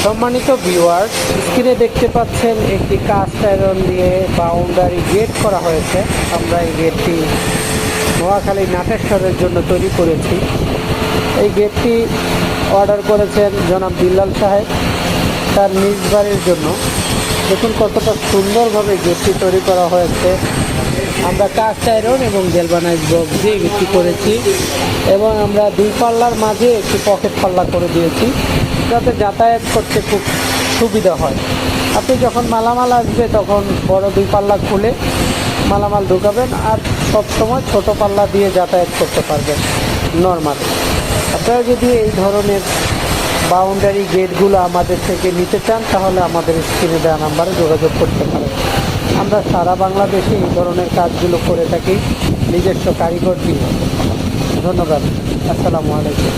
সম্মানিত ভিউয়ার্স, স্ক্রিনে দেখতে পাচ্ছেন একটি কাস্ট আয়রন দিয়ে বাউন্ডারি গেট করা হয়েছে। আমরা এই গেটটি নোয়াখালী নাটেশ্বরের জন্য তৈরি করেছি। এই গেটটি অর্ডার করেছেন জনাব বিল্লাল সাহেব তার নিজ বাড়ির জন্য। দেখুন কতটা সুন্দরভাবে গেটটি তৈরি করা হয়েছে। আমরা কাস্ট আয়রন এবং গ্যালভানাইজ বক্স দিয়ে গেটটি করেছি এবং আমরা দুই পাল্লার মাঝে একটি পকেট পাল্লা করে দিয়েছি যাতে যাতায়াত করতে খুব সুবিধা হয়। আপনি যখন মালামাল আসবে তখন বড় দুই পাল্লা খুলে মালামাল ঢুকাবেন আর সবসময় ছোট পাল্লা দিয়ে যাতায়াত করতে পারবেন নর্মাল। আপনারা যদি এই ধরনের বাউন্ডারি গেটগুলো আমাদের থেকে নিতে চান তাহলে আমাদের স্ক্রিনে দেওয়া নাম্বারে যোগাযোগ করতে পারেন। আমরা সারা বাংলাদেশে এই ধরনের কাজগুলো করে থাকি নিজস্ব কারিগর দিয়ে। ধন্যবাদ। আসসালামু আলাইকুম।